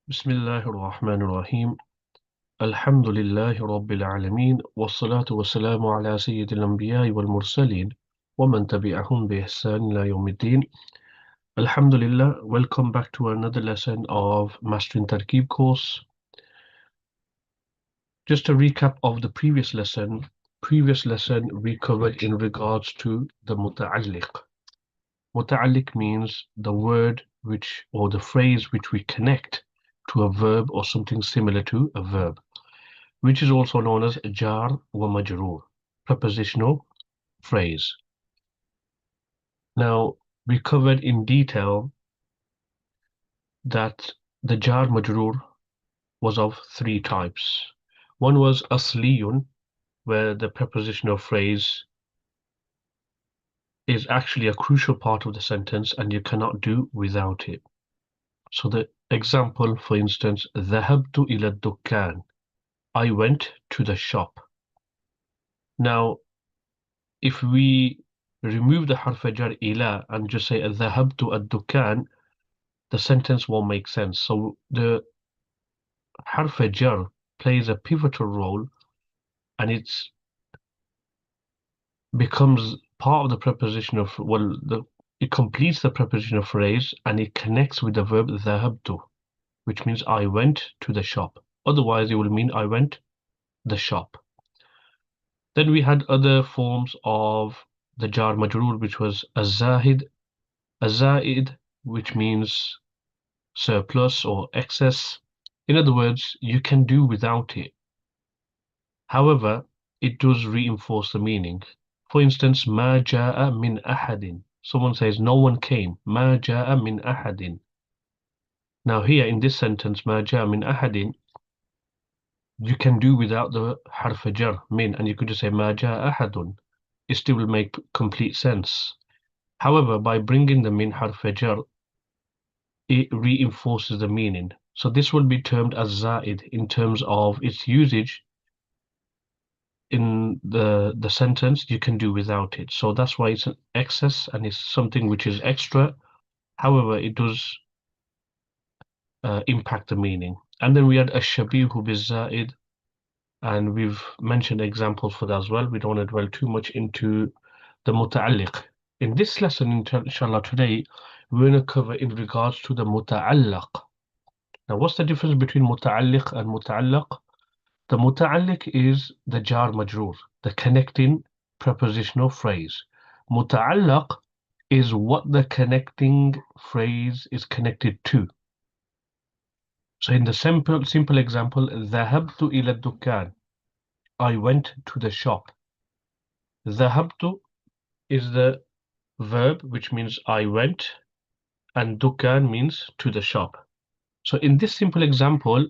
بسم الله الرحمن الرحيم الحمد لله رب العالمين والصلاة والسلام على سيد الأنبياء والمرسلين ومن تبعهم بإحسان إلى يوم الدين. Alhamdulillah, welcome back to another lesson of Mastering Tarkeeb course. Just a recap of the previous lesson. Previous lesson we covered in regards to the Muta'allaq. Muta'allaq means the word which or the phrase which we connect to a verb or something similar to a verb, which is also known as jar wa majroor, prepositional phrase. Now, we covered in detail that the jar majroor was of three types. One was asliyun, where the prepositional phrase is actually a crucial part of the sentence and you cannot do without it. So the example, for instance, ذهبت إلى الدكان. I went to the shop. Now, if we remove the harf jar ila and just say ذهبت الدكان, the sentence won't make sense. So the harf jar plays a pivotal role and it's becomes part of the preposition of it completes the prepositional phrase and it connects with the verb ذهبت, which means I went to the shop. Otherwise, it will mean I went the shop. Then we had other forms of the jar majroor, which was azahid, which means surplus or excess. In other words, you can do without it. However, it does reinforce the meaning. For instance, ما جاء من أحد. Someone says no one came. ما جاء من أحد. Now here in this sentence, ما جاء من أحد, you can do without the harf jar min, and you could just say ما جاء أحد. It still will make complete sense. However, by bringing the min harf jar, it reinforces the meaning. So this will be termed as zaid in terms of its usage in the sentence. You can do without it. So that's why it's an excess and it's something which is extra. However, it does impact the meaning. And then we had ash-shabihu biz-zaid, and we've mentioned examples for that as well. We don't want to dwell too much into the muta'alliq. In this lesson, inshallah, today, we're going to cover in regards to the muta'allaq. Now, what's the difference between muta'alliq and muta'allaq? The muta'alliq is the jar majroor, the connecting prepositional phrase. Muta'allaq is what the connecting phrase is connected to. So in the simple example, ذهبت إلى الدكان. I went to the shop. ذهبت is the verb, which means I went, and dukan means to the shop. So in this simple example,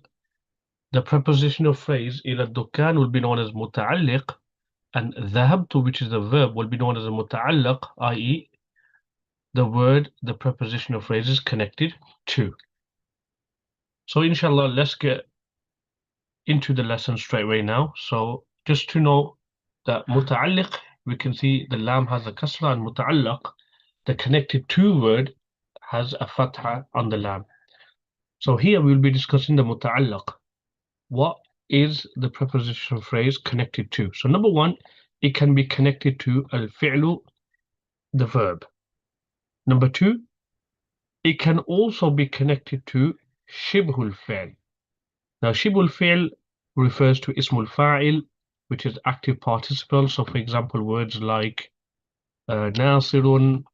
the prepositional phrase إلى الدكان will be known as متعلق, and ذهبت, which is the verb, will be known as a متعلق, i.e. the prepositional phrase is connected to. So inshallah, let's get into the lesson straight away now. So just to know that متعلق, we can see the lam has a kasra, and متعلق, the connected to word, has a fatha on the lam. So here we'll be discussing the muta'allaq. What is the prepositional phrase connected to? So number one, it can be connected to al-fi'lu, the verb. Number two, it can also be connected to shibhu al-fi'l. Now shibhu al-fi'l refers to ismul fa'il, which is active participle. So for example, words like nasirun,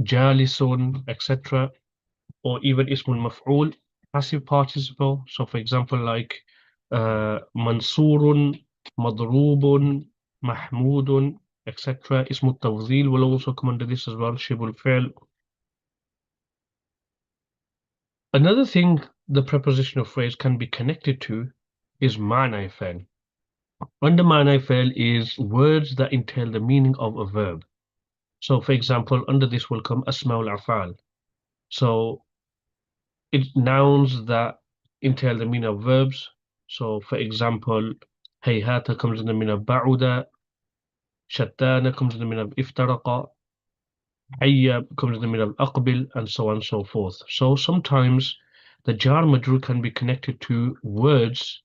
jalisun, etc. Or even ismul maf'ul, passive participle. So for example, like mansurun, madrubun, mahmudun, etc. Ismul tawzil will also come under this as well, shibul fi'l. Another thing the prepositional phrase can be connected to is ma'na fi'l. Under ma'na fi'l is words that entail the meaning of a verb. So for example, under this will come asma'ul af'al. So it's nouns that entail the meaning of verbs. So for example, hayhata comes in the meaning of ba'uda, shattana comes in the meaning of iftaraqa, hayya comes in the meaning of aqbil, and so on and so forth. So sometimes The jar majroor can be connected to words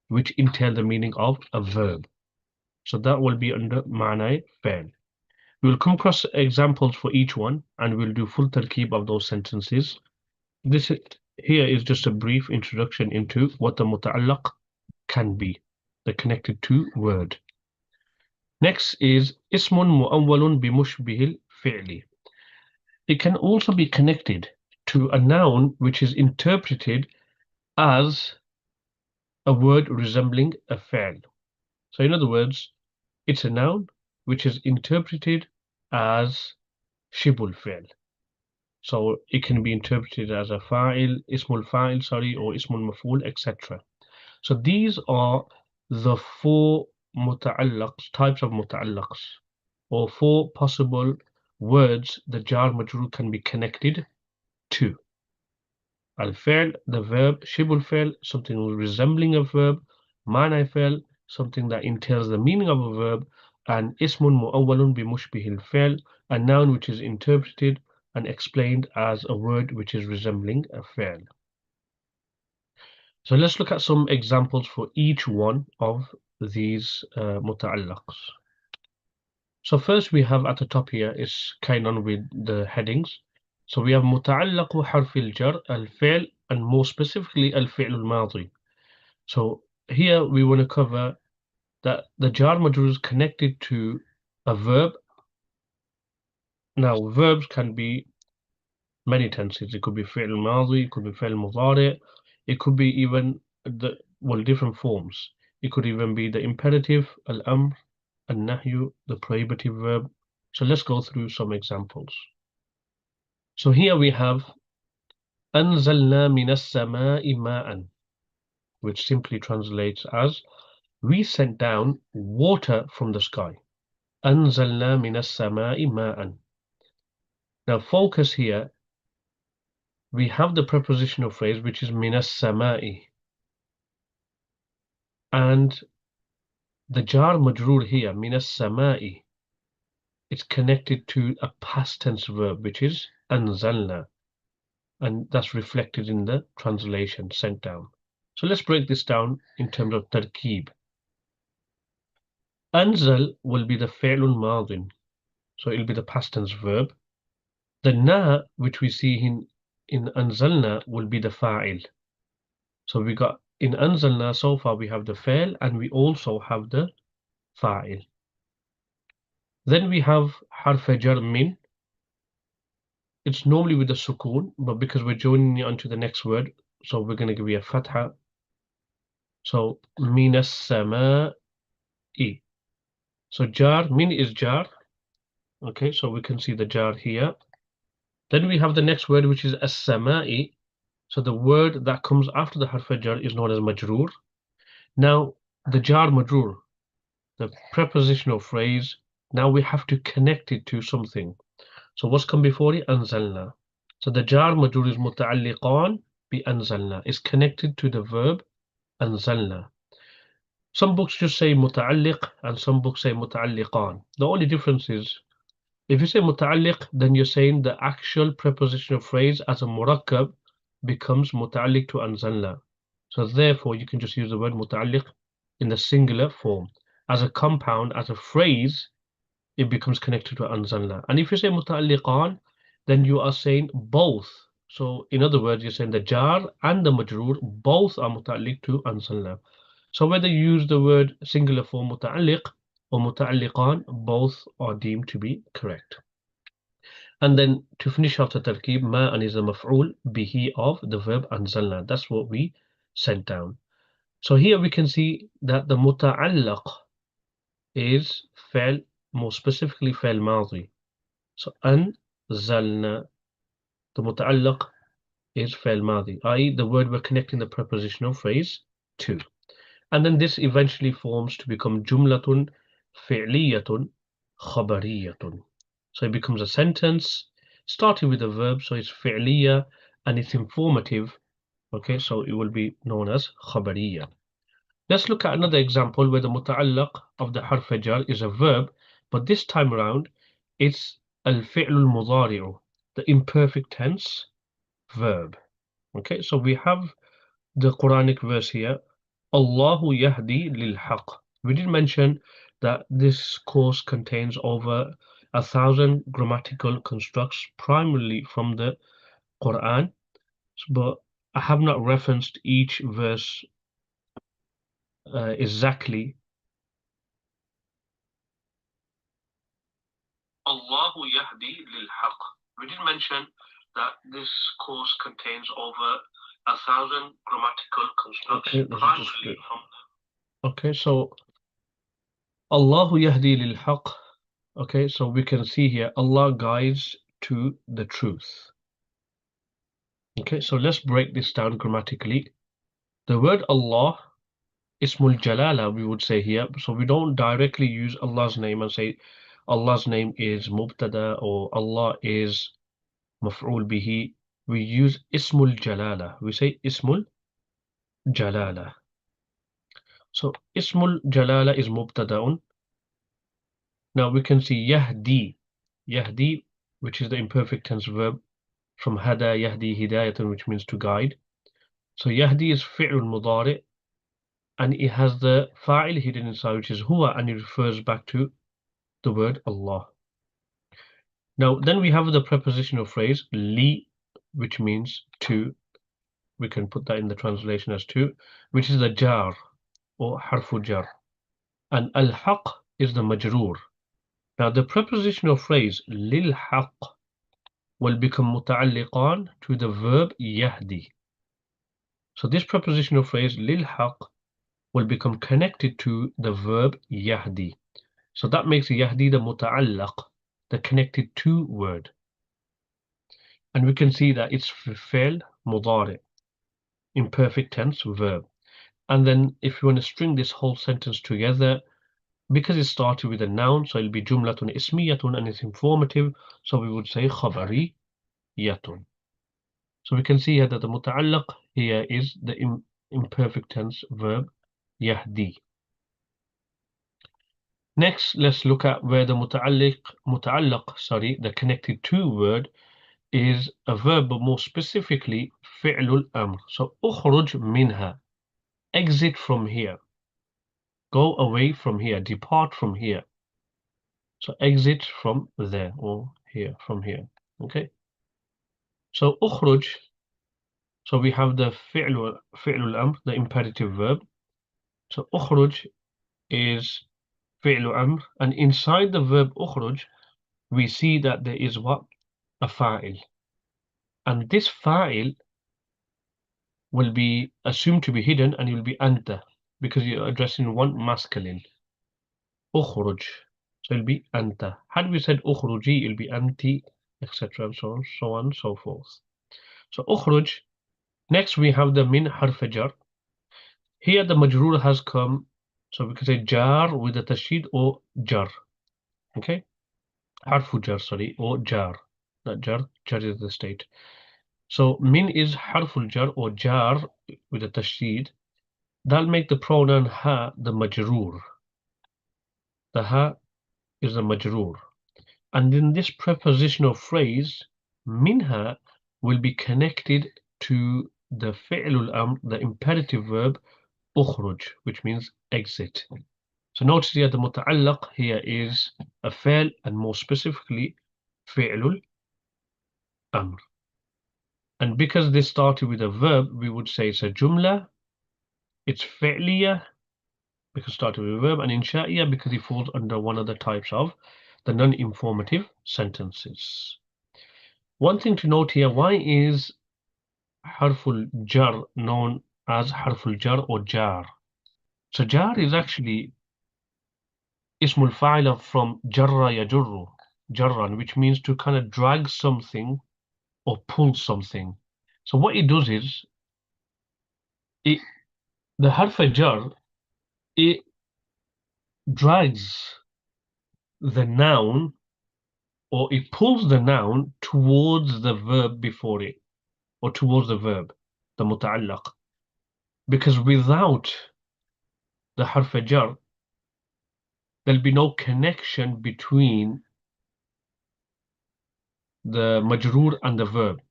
which entail the meaning of a verb. So that will be under ma'na fa'il. We will come across examples for each one and we'll do full tarkeeb of those sentences. This here is just a brief introduction into what the muta'allaq can be, the connected to word. Next is ismun mu'awwalun bimushbihil fi'li. It can also be connected to a noun which is interpreted as a word resembling a fi'l. So in other words, it's a noun which is interpreted as shibul fi'l. So it can be interpreted as a ismul fa'il, or ismul maf'ul, etc. So these are the four muta'allaqs, types of muta'allaqs, or four possible words the jar majroor can be connected to. Al-fi'l, the verb; shibul fi'l, something resembling a verb; ma'na fi'l, something that entails the meaning of a verb; and ismun mu'awwalun bi mushbihil fi'l, a noun which is interpreted and explained as a word which is resembling a fi'l. So let's look at some examples for each one of these muta'allaqs. So first we have at the top here is kind on with the headings. So we have muta'allaqu harfil jar al-fi'l, and more specifically al-fi'l al-madi. So here we want to cover that the jar majroor is connected to a verb. Now verbs can be many tenses. It could be fi'l al-madi, it could be fi'l mudari, it could be even different forms. It could even be the imperative, al-amr, al-nahyu, the prohibitive verb. So let's go through some examples. So here we have أنزلنا من السماء ماء, which simply translates as we sent down water from the sky. أنزلنا من السماء ماء. Now focus here. We have the prepositional phrase which is من السماء, and the jar majroor here من السماء, it's connected to a past tense verb which is أنزلنا, and that's reflected in the translation, sent down. So let's break this down in terms of tarkeeb. Anzal will be the fi'lun madin, so it'll be the past tense verb. The na, which we see in anzalna, will be the fa'il. So we got in anzalna so far we have the fa'il and we also have the fa'il. Then we have harf jar min. It's normally with the sukoon, but because we're joining it onto the next word, so we're going to give you a fatha. So minas sama'i. So jar, min is jar. Okay, so we can see the jar here. Then we have the next word which is as-sama'i. So the word that comes after the harf jar is known as majroor. Now the jar majroor, the prepositional phrase, now we have to connect it to something. So what's come before it? Anzalna. So the jar majroor is muta'alliqan bi anzalna. It's connected to the verb anzalna. Some books just say muta'alliq and some books say muta'alliqan. The only difference is if you say muta'alliq, then you're saying the actual prepositional phrase as a murakkab becomes muta'alliq to anzalna. So therefore you can just use the word muta'alliq in the singular form. As a compound, as a phrase, it becomes connected to anzalna. And if you say muta'alliqan, then you are saying both. So in other words, you're saying the jar and the majroor both are muta'alliq to anzalna. So whether you use the word singular form muta'alliq or muta'alliqan, both are deemed to be correct. And then to finish off the tarkeeb, ma'an is the maf'ul bihi of the verb anzalna. That's what we sent down. So here we can see that the muta'allaq is fi'l, more specifically fi'l madi. So anzalna, the muta'allaq is fi'l madi, i.e. the word we're connecting the prepositional phrase to. And then this eventually forms to become jumlatun fi'liyatun khabariyatun. So it becomes a sentence starting with a verb, so it's fi'liya and it's informative. Okay, so it will be known as khabariya. Let's look at another example where the muta'allaq of the harf jar is a verb, but this time around it's al-fi'l al-mudari'u, the imperfect tense verb. Okay, so we have the Quranic verse here, Allahu Yahdi lil Haqq. We did mention that this course contains over 1,000 grammatical constructs, primarily from the Quran, but I have not referenced each verse exactly. Allahu Yahdi lil Haqq. We did mention that this course contains over 1,000 grammatical constructs, primarily from. Okay, so Allahu Yahdi lil Haqq. Okay, so we can see here Allah guides to the truth. Okay, so let's break this down grammatically. The word Allah, Ismul Jalala, we would say here. So we don't directly use Allah's name and say Allah's name is Mubtada or Allah is Maf'ul bihi. We use Ismul Jalala. We say Ismul Jalala. So Ismul Jalala is Mubtada'un. Now we can see Yahdi. Yahdi, which is the imperfect tense verb from Hada Yahdi Hidayatan, which means to guide. So Yahdi is fi'l mudari, and it has the fa'il hidden inside, which is huwa, and it refers back to the word Allah. Now then we have the prepositional phrase li, which means to. We can put that in the translation as to, which is the jar or harf jar, and al-haq is the majroor. Now the prepositional phrase lil haq will become muta'alliqan to the verb yahdi. So this prepositional phrase lil haq will become connected to the verb yahdi. So that makes yahdi the muta'allaq, the connected to word. And we can see that it's fi'l mudari, imperfect tense verb. And then if you want to string this whole sentence together, because it started with a noun, so it'll be jumlatun ismiyatun, and it's informative, so we would say khabariyatun. So we can see here that the muta'allaq here is the imperfect tense verb yahdi. Next, let's look at where the muta'allaq, the connected to word, is a verb, but more specifically fi'lul amr. So ukhruj minha, exit from here, go away from here, depart from here. So exit from there or here, from here. Okay. So ukhruj. So we have the fi'lul amr, the imperative verb. So ukhruj is fi'lu amr, and inside the verb ukhruj, we see that there is what? A fa'il. And this fa'il will be assumed to be hidden, and it will be anta, because you're addressing one masculine. Ukhruj. So it'll be anta. Had we said ukhruji, it'll be anti, etc. and so on and so forth. So ukhruj. Next we have the min harf jar. Here the majroor has come, so we can say jar with the tashdid or jar. Okay? Harf jar, sorry, or jar. Not jar, jar is the state. So min is harful jar or jar with the tashdid. That'll make the pronoun ha the majroor. The ha is the majroor. And in this prepositional phrase, minha will be connected to the fi'lul amr, the imperative verb ukhruj, which means exit. So notice here the muta'allaq here is a fi'l, and more specifically fi'lul amr. And because this started with a verb, we would say it's a jumla, it's fi'liya, because it started with a verb, and insha'iyya because it falls under one of the types of the non-informative sentences. One thing to note here, why is harful jar known as harful jar or jar? So jar is actually ismul fa'ila from jarra yajurru, jarran, which means to kind of drag something or pull something. So what it does is, the harf jar, it drags the noun, or it pulls the noun towards the verb before it, or towards the verb, the muta'allaq. Because without the harf jar, there'll be no connection between the majroor and the verb.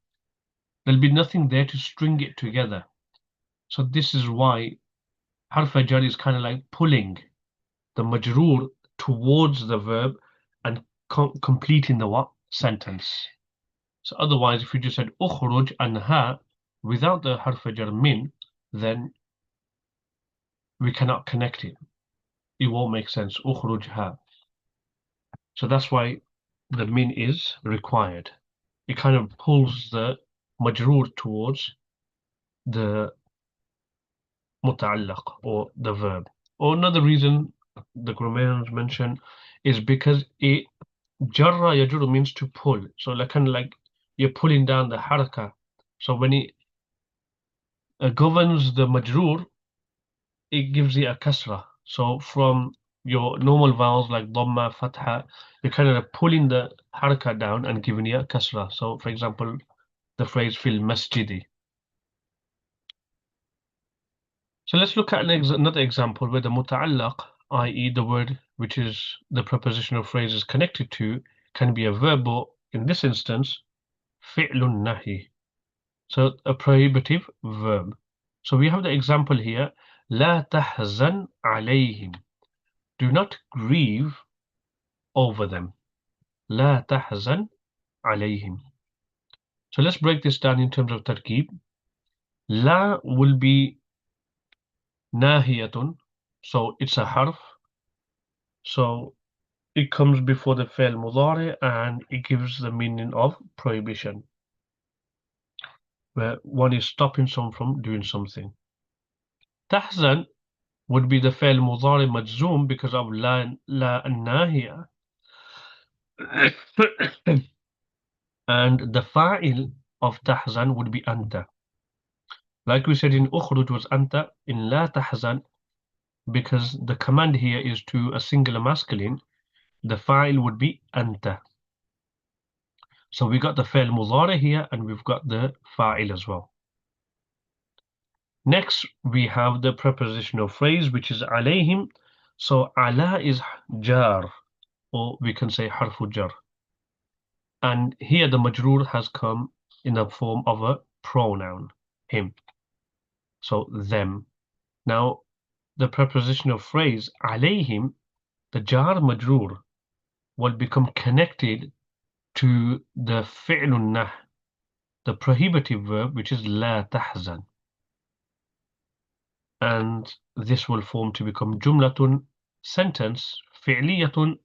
There'll be nothing there to string it together. So this is why Harf Jarr is kind of like pulling the majroor towards the verb and completing the what? Sentence. So otherwise, if you just said ukhruj anha without the Harf Jarr min, then we cannot connect it. It won't make sense. Ukhruj ha. So that's why the min is required. It kind of pulls the majroor towards the muta'allaq or the verb. Or another reason the grammarians mention is because it jarra yajuru means to pull. So like kind of like you're pulling down the haraka. So when it governs the majroor, it gives it a kasra. So from your normal vowels like dhamma, fatha, you're kind of pulling the haraka down and giving it a kasra. So for example, the phrase fil masjidi. So let's look at another example where the muta'allaq, i.e. the word which is the prepositional phrase is connected to, can be a verb, or in this instance, fi'lun nahi. So a prohibitive verb. So we have the example here, لا تحزن عليهم. Do not grieve over them. لا تحزن عليهم. So let's break this down in terms of tarkeeb. La will be nahiyatun, so it's a harf. So it comes before the fi'l mudari and it gives the meaning of prohibition, where one is stopping someone from doing something. Tahzan would be the fi'l mudari majzoom because of la nahiya. And the fa'il of tahzan would be anta. Like we said in ukhruj was anta, in la tahzan, because the command here is to a singular masculine, the fa'il would be anta. So we got the fi'l mudari here and we've got the fa'il as well. Next, we have the prepositional phrase, which is alayhim. So ala is jar, or we can say harfu jar. And here the majroor has come in the form of a pronoun, him. So them. Now, the prepositional phrase alayhim, the jar majroor, will become connected to the fi'lun nah, the prohibitive verb, which is la tahzan. And this will form to become jumlatun, sentence, fi'liyatun,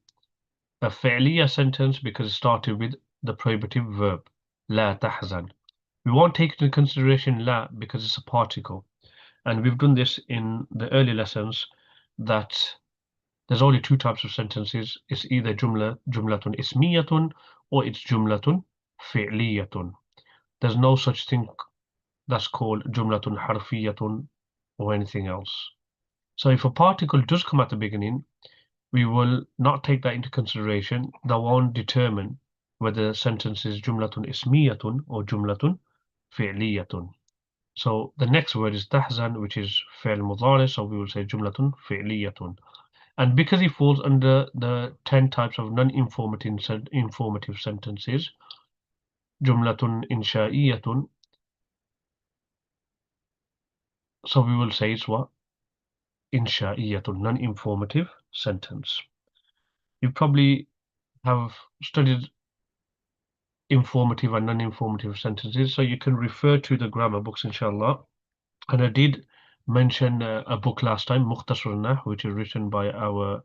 a fi'liya sentence because it started with the prohibitive verb, la tahzan. We won't take into consideration la because it's a particle. And we've done this in the early lessons that there's only two types of sentences. It's either jumlatun ismiyatun or it's jumlatun fi'liyatun. There's no such thing that's called jumlatun harfiyatun or anything else. So if a particle does come at the beginning, we will not take that into consideration. That won't determine whether the sentence is jumlatun ismiyatun or jumlatun fi'liyatun. So the next word is tahzan, which is fi'l mudari, so we will say jumlatun fi'liyatun. And because it falls under the 10 types of non-informative sentences, jumlatun insha'iyatun, so we will say it's what? Insha'iyatun, non-informative sentence. You probably have studied informative and non-informative sentences, so you can refer to the grammar books, inshallah. And I did mention a book last time, Mukhtasar Nah, which is written by our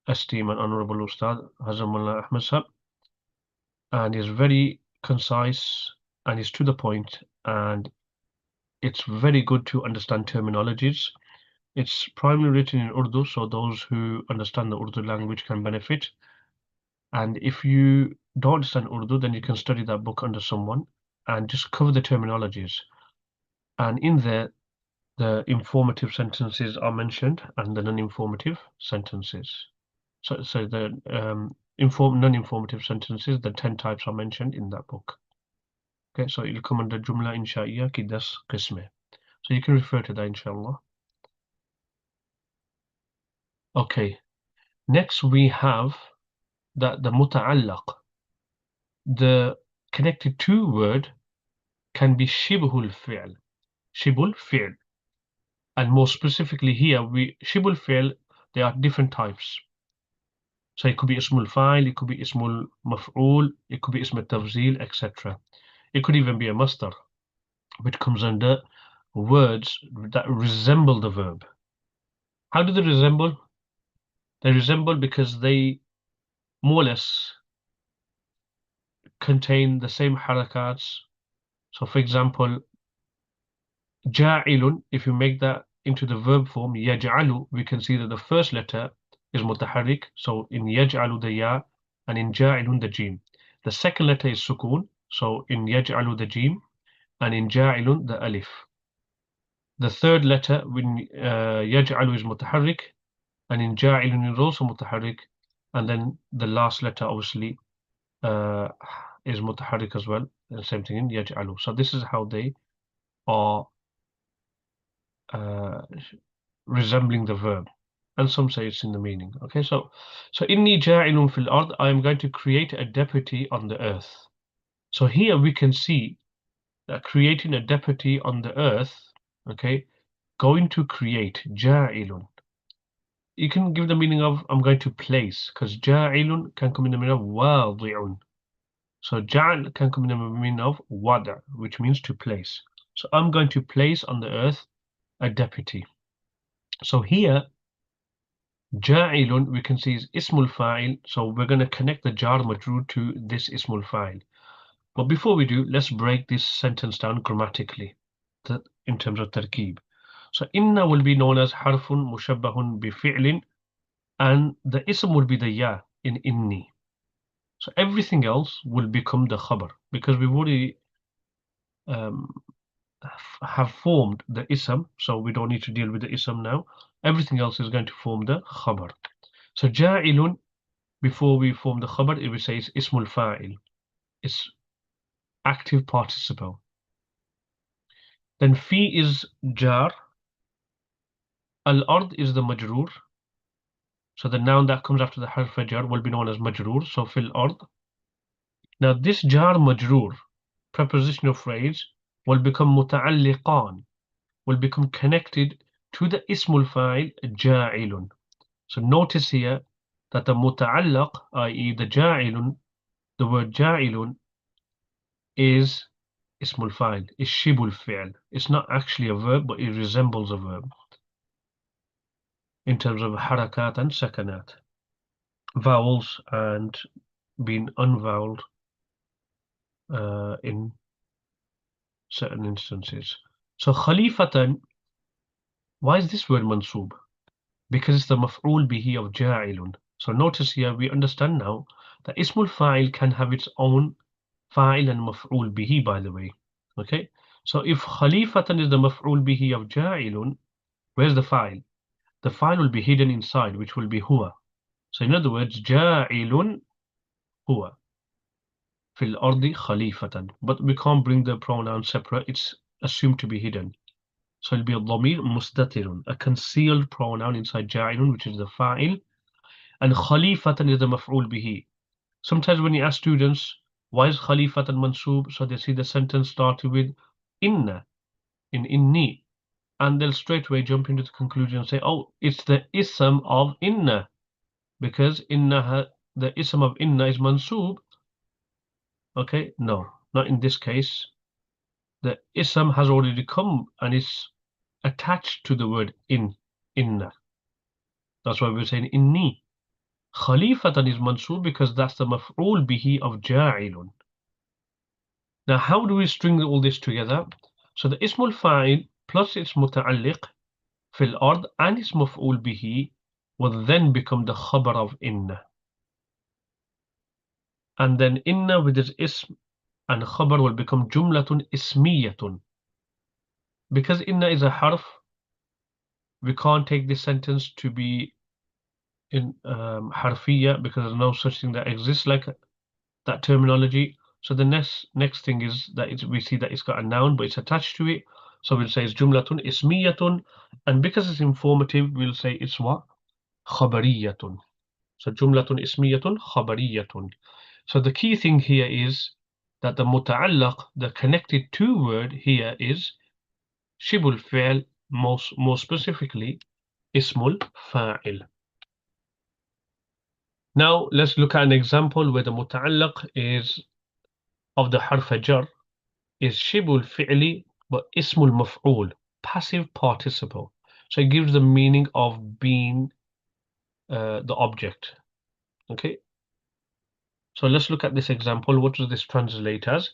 esteemed and honorable Ustad Hazamullah Ahmad Sahab, and is very concise and is to the point, and it's very good to understand terminologies. It's primarily written in Urdu, so those who understand the Urdu language can benefit. And if you don't understand Urdu, then you can study that book under someone and just cover the terminologies. And in there, the informative sentences are mentioned and the non-informative sentences. So the non-informative sentences, the 10 types are mentioned in that book. Okay, so it'll come under Jumla Insha'iyya ki 10 qisme. So you can refer to that, inshallah. Okay, next we have that the Muta'allaq, the connected to word can be shibhul fi'l. Shibhul fi'l. And more specifically here, shibhul fi'l, there are different types. So it could be ismul fa'il, it could be ismul maf'ul, it could be ismul tafzil, etc. It could even be a masdar, which comes under words that resemble the verb. How do they resemble? They resemble because they more or less contain the same harakats. So for example, ja'ilun, if you make that into the verb form, yaj'alu, we can see that the first letter is mutaharrik. So in yaj'alu the ya, and in ja'ilun the jim. The second letter is sukun. So in yaj'alu the jim, and in ja'ilun the alif. The third letter when yaj'alu is mutaharrik, and in ja'ilun is also mutaharrik, and then the last letter obviously is mutaharrik as well. And same thing in yaj'alu. So this is how they are resembling the verb, and some say it's in the meaning. Okay, so inni ja'ilun fil ard, I am going to create a deputy on the earth. So here we can see that creating a deputy on the earth, okay, going to create ja'ilun. You can give the meaning of I'm going to place, because ja'ilun can come in the meaning of wadi'un. So ja'al can come in the meaning of wada, which means to place. So I'm going to place on the earth a deputy. So here, ja'ilun we can see is ismul fa'il. So we're going to connect the jar majroor to this ismul fa'il. But before we do, let's break this sentence down grammatically in terms of tarkeeb. So inna will be known as harfun mushabbahun bi fi'lin, and the ism will be the ya in inni. So everything else will become the khabar, because we've already have formed the ism, so we don't need to deal with the ism now. Everything else is going to form the khabar. So ja'ilun, before we form the khabar, it will say it's ismul fa'il. It's active participle. Then fi is jar. Al-ard is the majroor. So the noun that comes after the harf jar will be known as majroor. So fil ard. Now this jar majroor, prepositional phrase, will become muta'alliqan, will become connected to the ismul fa'il ja'ilun. So notice here that the muta'allaq, i.e. the ja'ilun, the word ja'ilun is ismul fa'il, is shibul fi'l. It's not actually a verb, but it resembles a verb in terms of harakat and sakanat, vowels and being unvoweled in certain instances. So khalifatan, why is this word mansub? Because it's the maf'ul bihi of ja'ilun. So notice here, we understand now that ismul fa'il can have its own fa'il and maf'ul bihi, by the way. Okay, so if khalifatan is the maf'ul bihi of ja'ilun, where's the fa'il? The fa'il will be hidden inside, which will be huwa. So in other words, ja'ilun huwa fil ardi khalifatan. But we can't bring the pronoun separate, it's assumed to be hidden. So it'll be a dhamir mustatirun, a concealed pronoun inside ja'ilun, which is the fa'il, and khalifatan is the maf'ul bihi. Sometimes when you ask students, why is khalifatan mansub? So they see the sentence started with inna, in inni, and they'll straight away jump into the conclusion and say, oh, it's the ism of inna, because inna, the ism of inna is mansub. Okay, no, not in this case. The ism has already come and is attached to the word inna. That's why we're saying inni. Khalifatan is mansub because that's the maf'ul bihi of ja'ilun. Now, how do we string all this together? So the ismul fa'il plus its muta'alliq fil ard and its maf'ul bihi will then become the khabar of inna. And then inna with its ism and khabar will become jumlatun ismiyatun. Because inna is a harf, we can't take this sentence to be in harfiyya, because there's no such thing that exists like that terminology. So the next thing is that we see that it's got a noun, but it's attached to it. So we'll say it's jumlatun ismiyatun, and because it's informative, we'll say it's what? Khabariyatun. So jumlatun ismiyatun khabariyatun. So the key thing here is that the muta'allaq, the connected to word here is shibul al-fi'l, more specifically ismul fa'il. Now let's look at an example where the muta'allaq is of the harf jar is shibul al-fi'li but ismul maf'ul, passive participle. So it gives the meaning of being the object. Okay. So let's look at this example. What does this translate as?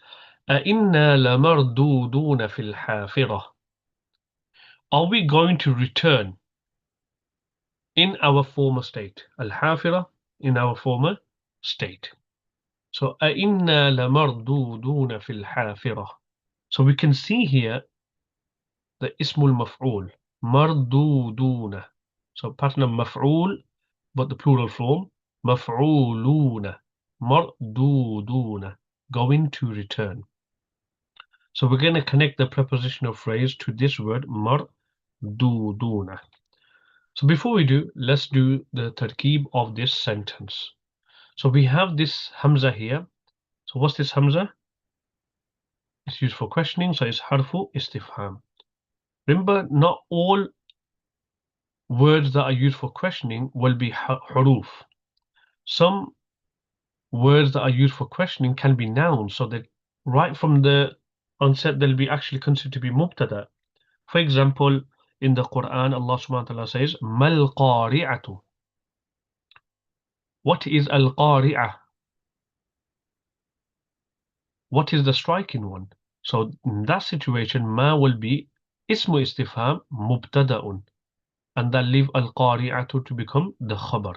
أَإِنَّا لَمَرْدُودُونَ فِي الْحَافِرَةِ. Are we going to return in our former state? Al-Hafira, in our former state. So أَإِنَّا لَمَرْدُودُونَ فِي الْحَافِرَةِ. So we can see here the ismul maf'ul, marduduna. So pattern of maf'ul, but the plural form, maf'uluna, marduduna, going to return. So we're going to connect the prepositional phrase to this word, marduduna. So before we do, let's do the tarkeeb of this sentence. So we have this hamza here. So what's this hamza? It's used for questioning, so it's harfu istifham. Remember, not all words that are used for questioning will be huruf. Some words that are used for questioning can be nouns, so that right from the onset they'll be actually considered to be mubtada. For example, in the Quran, Allah subhanahu wa ta'ala says, Mal qari'atu. What is al qari'ah? What is the striking one? So in that situation, ma will be ismu istifham mubtada'un, and that leave al qari'atu to become the khabar.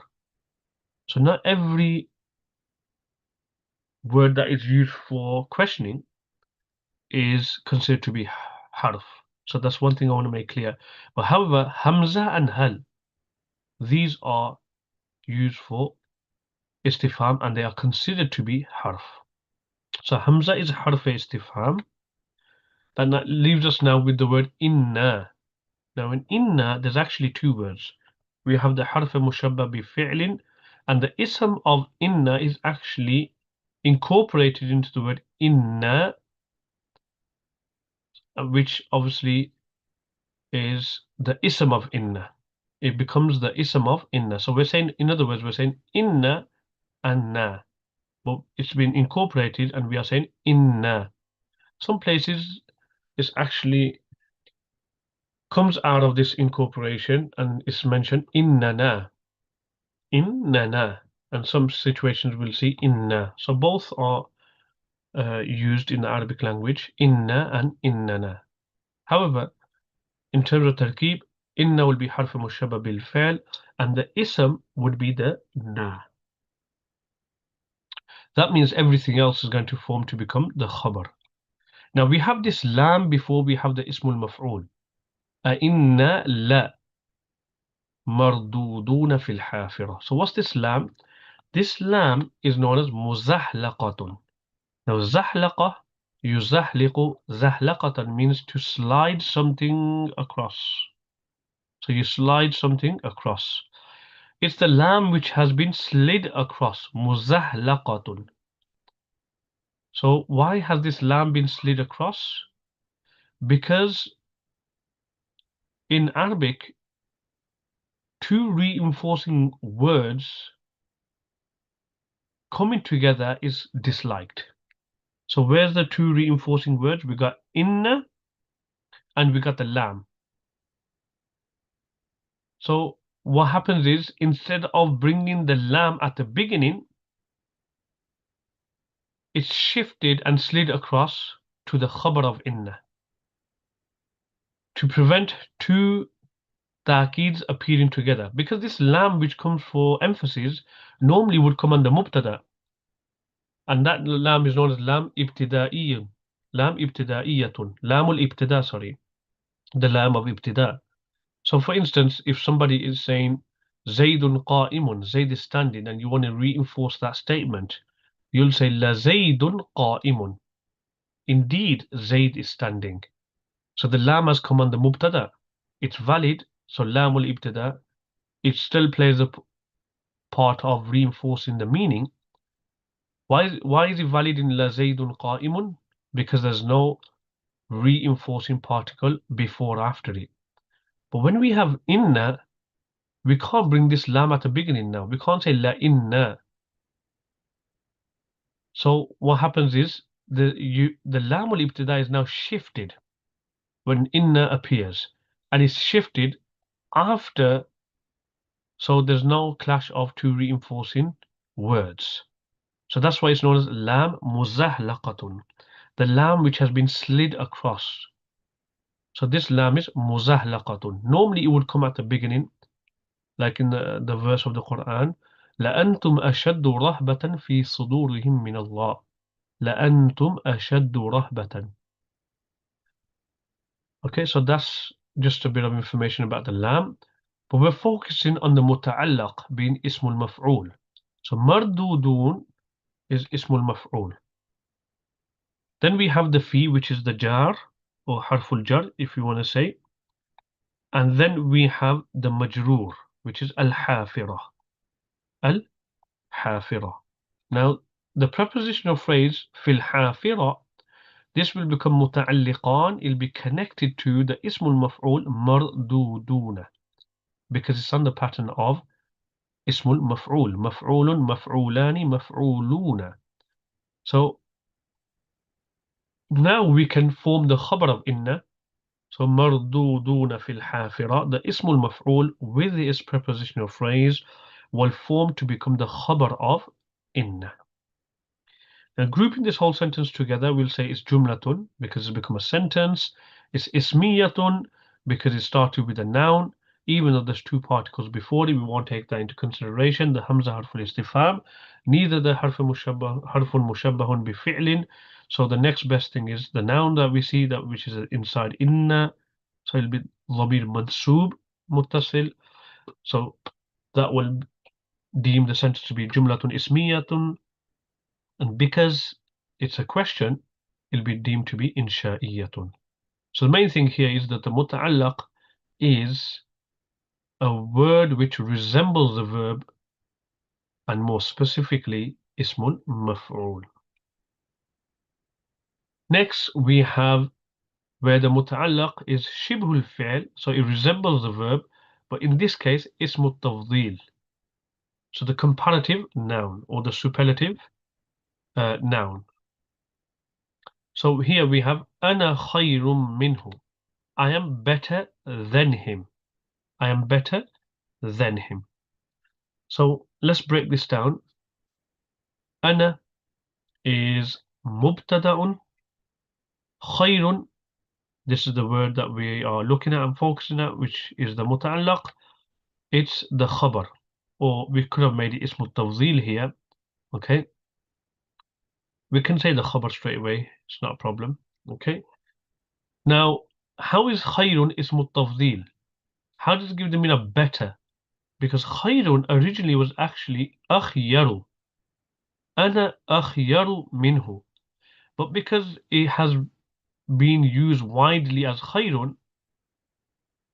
So not every word that is used for questioning is considered to be harf. So that's one thing I want to make clear. But however, hamza and hal, these are used for istifham and they are considered to be harf. So hamza is harf istifham. And that leaves us now with the word inna. Now in inna, there's actually two words. We have the harf mushabba bi fi'lin, and the ism of inna is actually incorporated into the word inna, which obviously is the ism of inna. It becomes the ism of inna. So we're saying, in other words, we're saying inna and na. But it's been incorporated and we are saying inna. Some places it's actually comes out of this incorporation and it's mentioned innana. Innana. And some situations we'll see inna. So both are used in the Arabic language, inna and innana. However, in terms of tarkeeb, inna will be harf mushabba bil fi'l and the ism would be the na. That means everything else is going to form to become the khabar. Now we have this lam before we have the ismul maf'ul. Inna la marduduna fil hafira. So what's this lam? This lam is known as muzahlaqatun. Now zahlaqa, yuzahliqu, zahlaqatan means to slide something across. So you slide something across. It's the lam which has been slid across, muzahlaqatun. So why has this lam been slid across? Because in Arabic, two reinforcing words coming together is disliked. So where's the two reinforcing words? We got inna and we got the lam. So what happens is instead of bringing the lam at the beginning, it's shifted and slid across to the khabar of inna to prevent two ta'keeds appearing together. Because this lam which comes for emphasis normally would come under mubtada. And that lam is known as lam ibtida'iyyun. Lam ibtida'iyyatun. Lamul ibtida, sorry. The lam of ibtida. So for instance, if somebody is saying Zaydun qa'imun, Zayd is standing, and you want to reinforce that statement, you'll say La Zaydun qa'imun. Indeed, Zayd is standing. So the lam has come on the mubtada. It's valid, so lamul ibtida, it still plays a part of reinforcing the meaning. Why is it valid in la zaydun qa'imun? Because there's no reinforcing particle before or after it. But when we have inna, we can't bring this lam at the beginning now. We can't say la inna. So what happens is the lam al ibtida is now shifted when inna appears, and it's shifted after, so there's no clash of two reinforcing words. So that's why it's known as lam muzahlaqatun, the lam which has been slid across. So this lam is muzahlaqatun. Normally it would come at the beginning, like in the verse of the Quran, لأنتم أشد رهبة في صدورهم من الله. لأنتم أشد رهبة. Okay, so that's just a bit of information about the lam. But we're focusing on the muta'allaq being ismul maf'ul. So mardudun is ismul maf'ul. Then we have the fi, which is the jar or harful jar, if you want to say. And then we have the majroor, which is al-hafira. Al-hafira. Now, the prepositional phrase fil hafira, this will become muta'alliqan. It'll be connected to the ismul maf'ul marduduna, because it's on the pattern of ismul maf'ul. Maf'ulun, maf'ulani, maf'uluna. So now we can form the khabar of inna. So marduduna fil hafira, the ismul maf'ul with its prepositional phrase will form to become the khabar of inna. Now grouping this whole sentence together, we'll say it's jumlatun because it's become a sentence. It's ismiyatun because it started with a noun. Even though there's two particles before it, we won't take that into consideration. The hamza harful istifham, neither the harful mushabbahun bi fi'lin. So the next best thing is the noun that we see, that which is inside inna. So it'll be dhamir mansub muttasil. So that will deem the sentence to be jumlatun ismiyatun, and because it's a question, it'll be deemed to be insha'iyatun. So the main thing here is that the muta'allaq is a word which resembles the verb, and more specifically ismun maf'ul. Next we have where the muta'allaq is shibhul fi'l, so it resembles the verb, but in this case ismu tafdhil. So the comparative noun or the superlative noun. So here we have ana khayrum minhu. I am better than him. I am better than him. So let's break this down. Ana is mubtada'un. Khayrun, this is the word that we are looking at and focusing at, which is the muta'allaq. It's the khabar, or we could have made it ismu tafdhil here. Okay, we can say the khabar straight away. It's not a problem. Okay. Now, how is khayrun ismu tafdhil? How does it give the meaning of better? Because khayrun originally was actually akhyaru. Ana akhyaru minhu. But because it has been used widely as khayrun,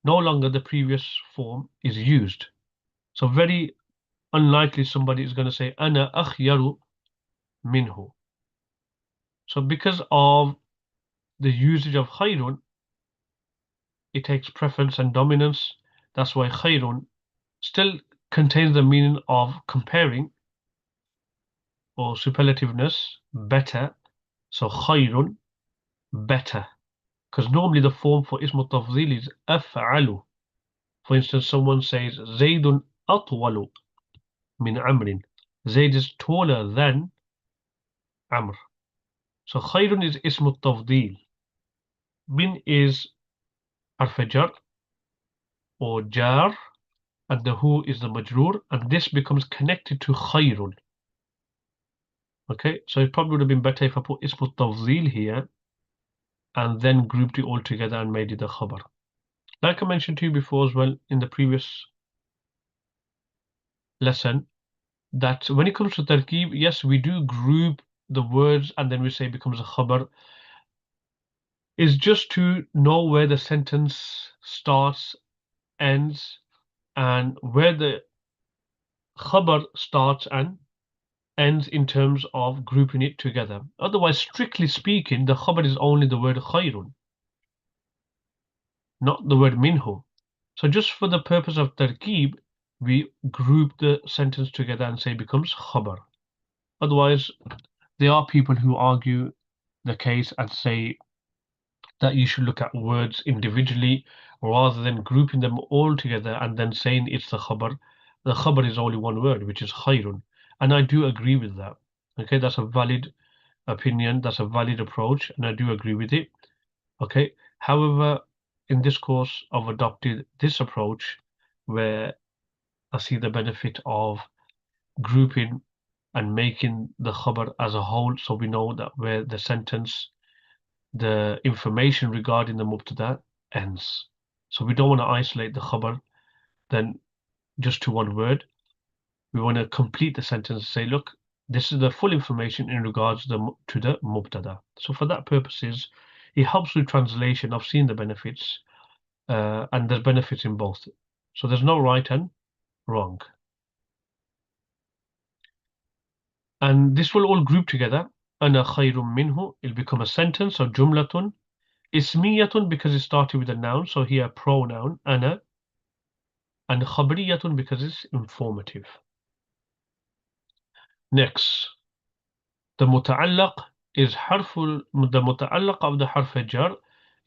no longer the previous form is used. So very unlikely somebody is going to say ana akhyaru minhu. So because of the usage of khayrun, it takes preference and dominance. That's why khayrun still contains the meaning of comparing or superlativeness, better. So khayrun, better. Because normally the form for ismu tafdhil is af'alu. For instance, someone says Zaydun atwalu min Amrin. Zayd is taller than Amr. So khayrun is ismu tafdhil. Min is harf jar or jar, and the hu is the majroor, and this becomes connected to khayrun. Okay, so it probably would have been better if I put ismu tafdhil here and then grouped it all together and made it a khabar. Like I mentioned to you before as well in the previous lesson, that when it comes to Tarkeeb, yes, we do group the words and then we say it becomes a khabar. Is just to know where the sentence starts, ends, and where the khabar starts and ends in terms of grouping it together. Otherwise, strictly speaking, the khabar is only the word khayrun, not the word minhu. So just for the purpose of tarkeeb, we group the sentence together and say it becomes khabar. Otherwise, there are people who argue the case and say that you should look at words individually rather than grouping them all together and then saying it's the khabar. The khabar is only one word, which is khayrun. And I do agree with that. Okay, that's a valid opinion, that's a valid approach, and I do agree with it. Okay, however, in this course, I've adopted this approach where I see the benefit of grouping and making the khabar as a whole, so we know that where the sentence, the information regarding the mubtada ends. So we don't want to isolate the khabar then just to one word. We want to complete the sentence and say, look, this is the full information in regards to the mubtada. So for that purposes, it helps with translation. I've seen the benefits, and there's benefits in both. So there's no right and wrong. And this will all group together. أنا خير منه, it'll become a sentence, or جملة. اسمية because it started with a noun, so here a pronoun, أنا. And خبرية because it's informative. Next, the متعلق is the متعلق of the حرف جر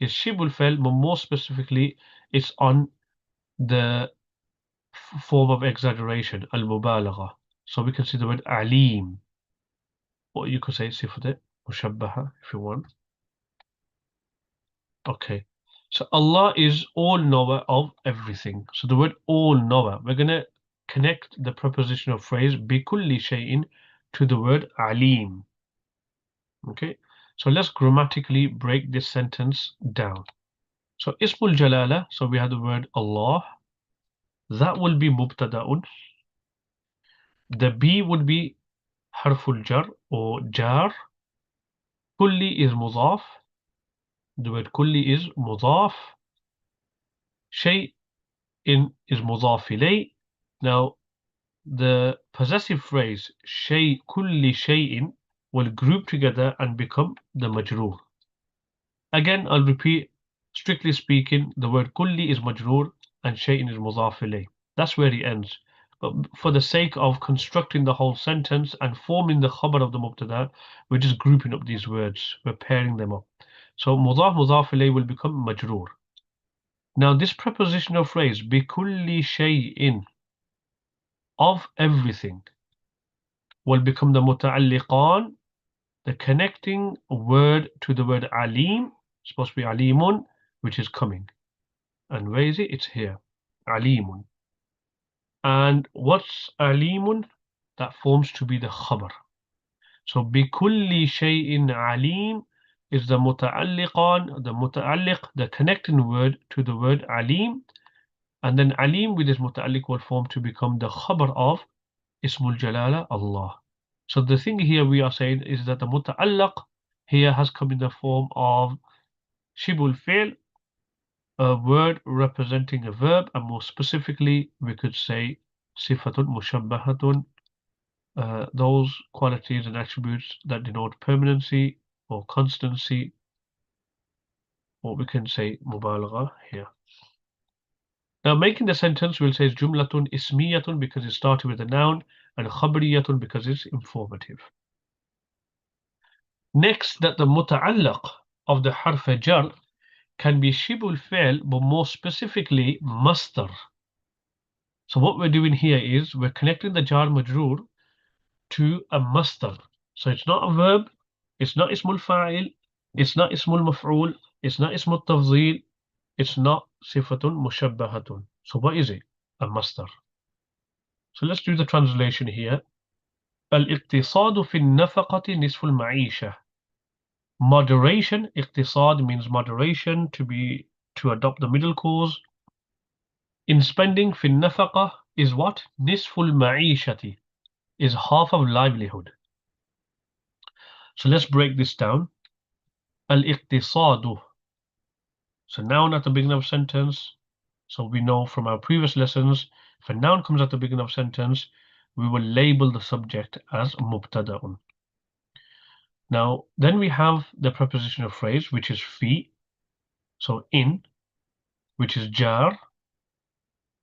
is شبه الفعل, but more specifically, it's on the form of exaggeration, المبالغة. So we can see the word عليم, or you could say صفة مشبهة if you want. Okay, so Allah is all knower of everything. So the word all knower, we're going to connect the prepositional phrase بكل شيء to the word alim. Okay, so let's grammatically break this sentence down. So ismul jalala, so we have the word Allah, that will be mubtada'un. The B would be harful jar or jar. Kulli is mudaf. The word kulli is mudaf. Shay in is mudaf ilay. Now the possessive phrase shay kulli shay'in will group together and become the majroor. Again, I'll repeat, strictly speaking, the word kulli is majroor and shay'in is mudaf ilay. That's where it ends. But for the sake of constructing the whole sentence and forming the khabar of the mubtada, we're just grouping up these words. We're pairing them up. So mudaf ilay will become majroor. Now this prepositional phrase, bikulli shay'in, of everything, will become the muta'alliqan, the connecting word to the word alim, supposed to be alimun, which is coming. And where is it? It's here. Alimun. And what's alimun? That forms to be the khabar. So bikulli shay'in alim is the muta'alliq, the connecting word to the word alim. And then alim with this muta'alliq will form to become the khabar of ismul jalala, Allah. So the thing here we are saying is that the muta'allaq here has come in the form of shibul fi'l, a word representing a verb, and more specifically we could say sifatun mushabbahatun, those qualities and attributes that denote permanency or constancy, or we can say mubalagha here. Now making the sentence, we'll say jumlatun ismiyatun because it started with a noun, and khabariyatun because it's informative. Next, that the muta'allaq of the harf jar can be shibul fi'l, but more specifically masdar. So what we're doing here is we're connecting the jar majroor to a masdar. So it's not a verb, it's not ismul fa'il, it's not ismul maf'ul, it's not ismul tafzil, it's not sifatun mushabbahatun. So what is it? A masdar. So let's do the translation here. الاقتصاد في النفقة نصف المعيشة. Moderation, اقتصاد means moderation, to adopt the middle course. In spending, في النفقة is what? نصف المعيشة, is half of livelihood. So let's break this down. الاقتصاد. So noun at the beginning of sentence. So we know from our previous lessons, if a noun comes at the beginning of sentence, we will label the subject as mubtada'un. Now, then we have the prepositional phrase, which is fi, so in, which is jar,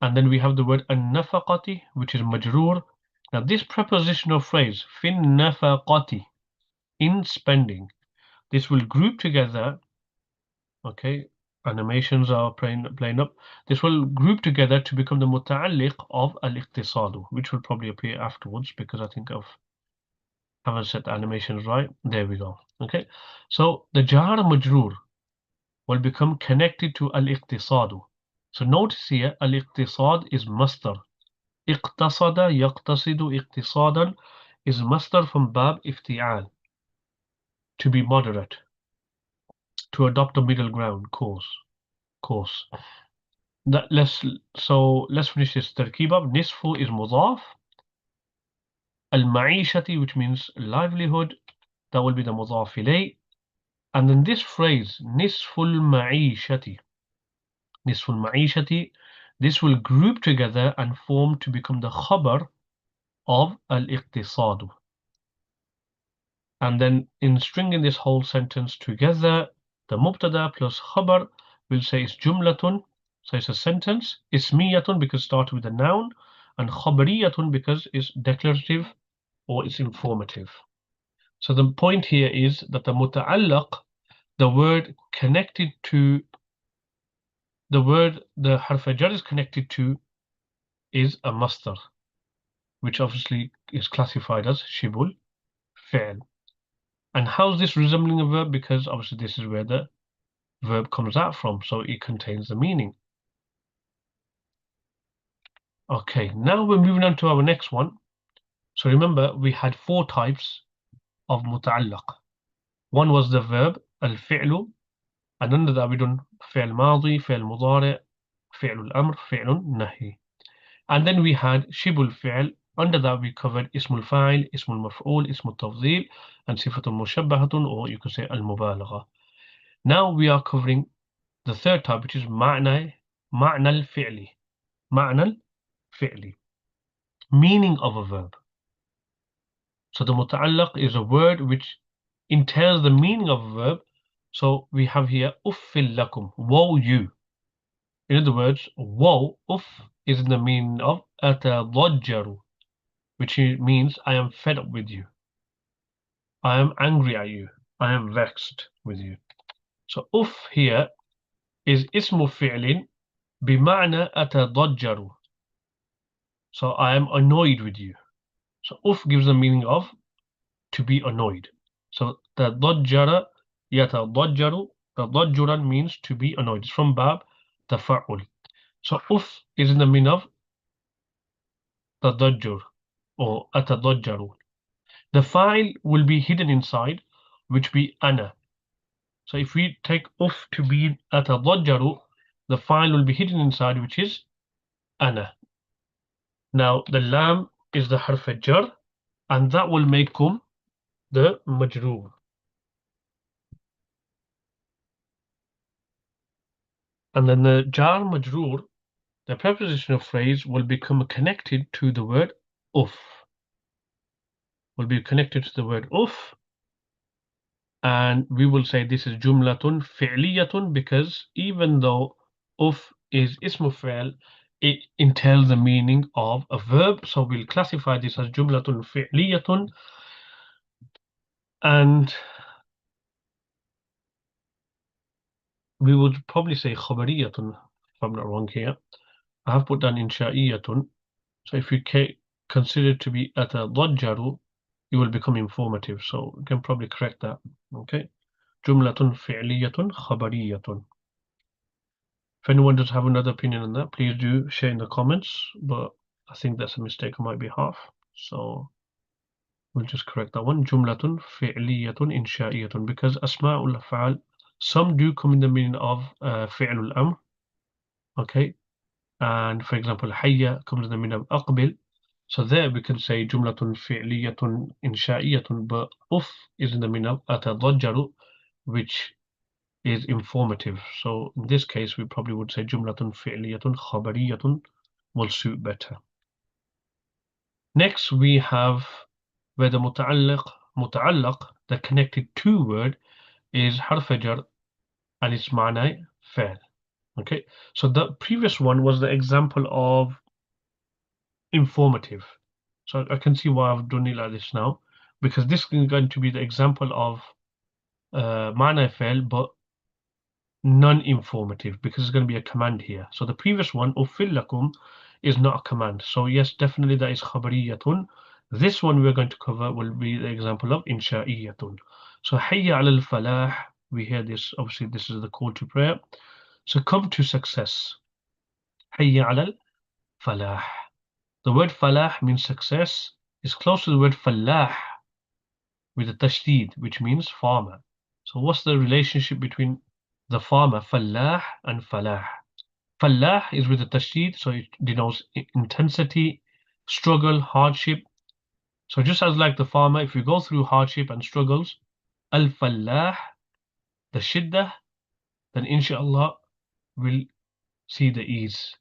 and then we have the word an-nafaqati, which is majroor. Now, this prepositional phrase, fin nafaqati, in spending, this will group together. Okay, animations are playing up. This will group together to become the muta'alliq of al-iqtisadu, which will probably appear afterwards because I think I've haven't set the animations right. There we go. Okay, so the jar majroor will become connected to al-iqtisadu. So notice here, al-iqtisad is masdar. Iqtasada yaqtasidu iqtisadan is masdar from bab ifti'al, to be moderate, to adopt a middle ground course. Let's finish this tarkeeb up. Nisfu is mudaf. Al-ma'ishati, which means livelihood, that will be the mudaf ilay. And then this phrase, nisful ma'ishati, this will group together and form to become the khabar of al-iqtisadu. And then in stringing this whole sentence together, the mubtada plus khabar will say it's jumlatun, so it's a sentence, ismiyatun because it starts with a noun, and khabariyatun because it's declarative or it's informative. So the point here is that the muta'allaq, the word connected to the harf jarr is connected to is a masdar, which obviously is classified as shibul fi'l. And how's this resembling a verb? Because obviously this is where the verb comes out from, so it contains the meaning. Okay, now we're moving on to our next one. So remember, we had 4 types of muta'allaq. One was the verb al-fi'lu, and under that we done fi'l madi, fi'l mudari, fi'l al-amr, fi'l nahi. And then we had shibul fi'l. Under that we covered ismul fa'il, ismul maf'ul, ismul tafdhil, and sifatul mushabbahatun, or you could say al-mubalagha. Now we are covering the third type, which is ma'na al-fi'li. Ma'na al-fi'li, meaning of a verb. So the muta'allaq is a word which entails the meaning of a verb. So we have here uffil lakum, woe you. In other words, woe, uff, is in the meaning of atadajjaru, which means I am fed up with you. I am angry at you. I am vexed with you. So uff here is ismu fi'lin bima'na atadajjaru. So I am annoyed with you. So uff gives the meaning of to be annoyed. So tadajjara yatadajjaru, tadajjuran means to be annoyed. It's from bab tafa'ul. So uff is in the meaning of tadajjur or atadajjaru. The file will be hidden inside, which be ana. So if we take uff to be atadajjaru, the file will be hidden inside, which is ana. Now the lam is the harf jarr, and that will make the majroor. And then the jar majroor, the prepositional phrase will become connected to the word uff. Will be connected to the word uff, and we will say this is jumlatun fi'liyatun because even though uff is ismu fi'l, it entails the meaning of a verb. So we'll classify this as jumlatun fi'liyatun, and we would probably say khabariyatun if I'm not wrong here. I have put down insha'iyatun. So if you consider it to be atadajjaru, it will become informative. So you can probably correct that. Okay. Jumlatun fi'liyatun khabariyatun. If anyone does have another opinion on that, please do share in the comments. But I think that's a mistake on my behalf. So we'll just correct that one. Jumlatun fi'liyatun insha'iyatun. Because asma'ul af'al, some do come in the meaning of fi'lul amr. Okay. And for example, hayya comes in the meaning of aqbil. So there we can say jumlatun fi'liyatun insha'iyatun, but uff is in the meaning of atadajjaru, which is informative. So in this case, we probably would say jumlatun fi'liyatun khabariyatun will suit better. Next, we have where the muta'allaq, the connected to word, is harf jar and its ma'na fa'il. Okay, so the previous one was the example of informative. So I can see why I've done it like this now, because this is going to be the example of ma'na fa'il, but non-informative, because it's going to be a command here. So the previous one, uffil lakum, is not a command. So yes, definitely that is khabariyatun. This one we're going to cover will be the example of insha'iyatun. So hayya ala al-falah, we hear this, obviously this is the call to prayer. So come to success. Hayya ala al-falah. The word falah means success. It's close to the word falah with a tashdid, which means farmer. So what's the relationship between the farmer, falah, and falah? Falah is with a tashdid, so it denotes intensity, struggle, hardship. So just as like the farmer, if you go through hardship and struggles, al-falah, the shiddah, then inshallah we'll see the ease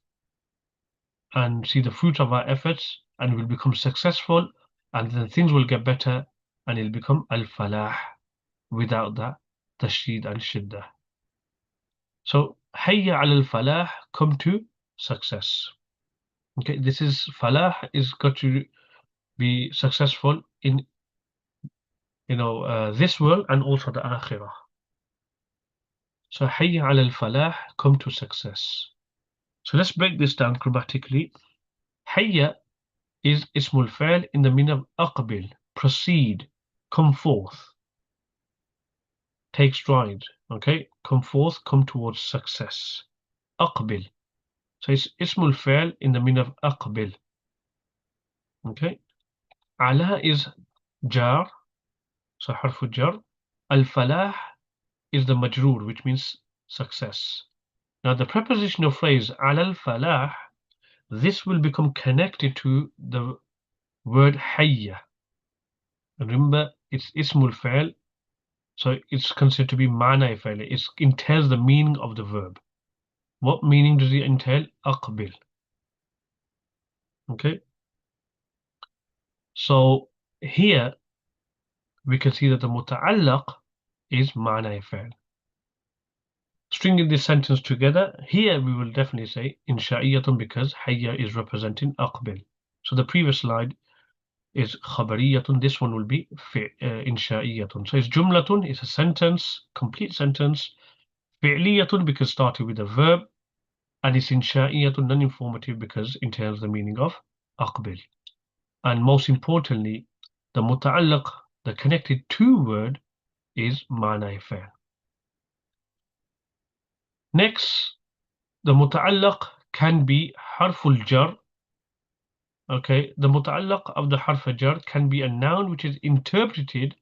and see the fruit of our efforts, and we'll become successful, and then things will get better, and it'll become al-falah without that tashdid and shiddah. So hayya al falah, come to success. Okay, this is falah is got to be successful in this world and also the akhirah. So hayya al falah, come to success. So let's break this down grammatically. Hayya is ismul fa'il in the meaning of aqbil, proceed, come forth, take stride. Okay, come forth, come towards success. Aqbil. So it's ismul fa'il in the meaning of aqbil. Okay. Ala is jar, so harf jar. Al-falah is the majroor, which means success. Now the prepositional phrase ala al-falah, this will become connected to the word hayya. And remember, it's ismul fa'il, so it's considered to be ma'na fa'il. It entails the meaning of the verb. What meaning does it entail? Aqbil. Okay. So here we can see that the muta'allaq is ma'na fa'il. Stringing this sentence together, here we will definitely say insha'iyatun because hayya is representing aqbil. So the previous slide is khabariyatun, this one will be insha'iyatun. So it's jumlatun, it's a sentence, complete sentence. Fi'liyatun because started with a verb, and it's insha'iyatun, non-informative because it entails the meaning of aqbil. And most importantly, the muta'allaq, the connected to word, is ma'na fa'il. Next, the muta'allaq can be harful jar. Okay, the muta'allaq of the harf jar can be a noun which is interpreted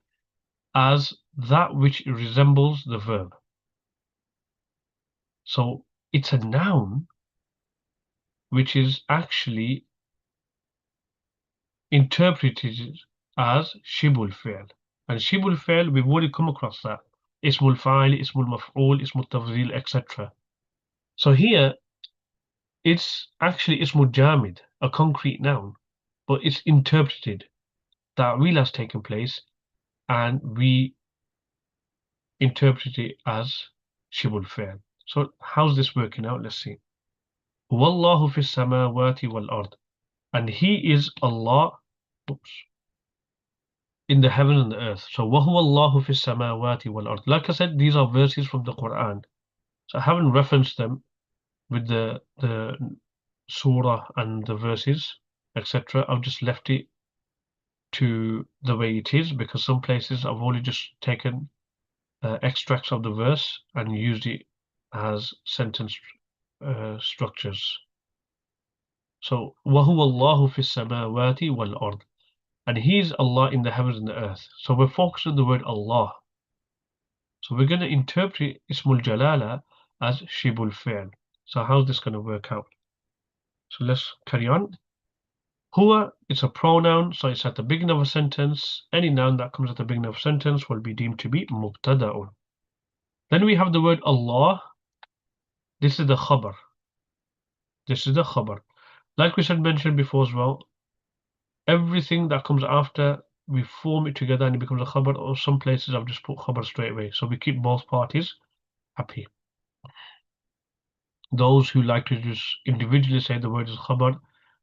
as that which resembles the verb. So it's a noun which is actually interpreted as shibul fi'l. And shibul fi'l, we've already come across that. Ismul fa'il, ismul maf'ul, ismul tafzil, etc. So here, it's actually ismul jamid, a concrete noun, but it's interpreted. Ta'wil has taken place, and we interpret it as shibul fi'l. So how's this working out? Let's see. Wallahu fis samawati wal ard. And he is Allah, in the heaven and the earth. So wahuwa Allahu fis samawati wal ard. Like I said, these are verses from the Quran. So I haven't referenced them with the surah and the verses, etc. I've just left it to the way it is, because some places I've only just taken extracts of the verse and used it as sentence structures. So وَهُوَ اللَّهُ فِي السَّمَاوَاتِ وَالْأَرْضِ, and He's Allah in the heavens and the earth. So we're focused on the word Allah. So we're going to interpret Ismul Jalala as Shibul Fi'l. So how's this going to work out? So let's carry on. Huwa, it's a pronoun, so it's at the beginning of a sentence. Any noun that comes at the beginning of a sentence will be deemed to be mubtada'un. Then we have the word Allah. This is the khabar. This is the khabar. Like we said mentioned before as well, everything that comes after, we form it together and it becomes a khabar, or some places I've just put khabar straight away. So we keep both parties happy. Those who like to just individually say the word is khabar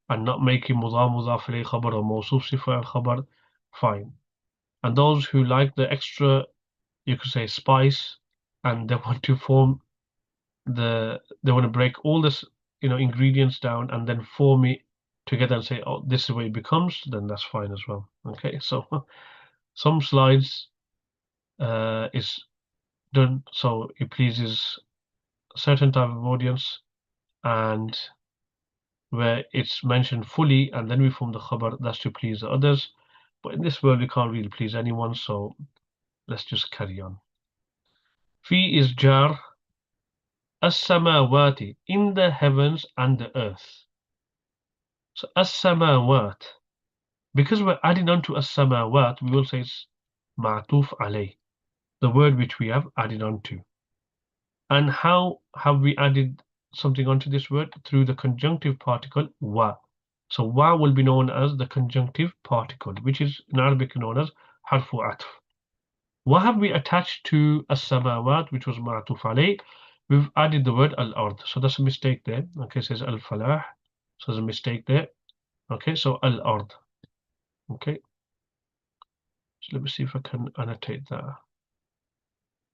and not make it mudaf ilayh khabar or mawsuf sifa al-khabar, fine. And those who like the extra, you could say, spice, and they want to form they want to break all this, ingredients down and then form it together and say, oh, this is what it becomes, then that's fine as well. Okay, so some slides is done so it pleases a certain type of audience, and where it's mentioned fully and then we form the khabar, that's to please the others. But in this world we can't really please anyone, so let's just carry on. Fi is jar, as-samawati, in the heavens and the earth. So as-samawat, because we're adding on to as-samawat, we will say it's ma'tuf alayh, the word which we have added on to. And how have we added something onto this word? Through the conjunctive particle wa. So wa will be known as the conjunctive particle, which is in Arabic known as harfu atf. What have we attached to as-samawat, which was ma'tuf alayh? We've added the word al-ard. So that's a mistake there. Okay, it says al-falah. So there's a mistake there. Okay, so al-ard. Okay. So let me see if I can annotate that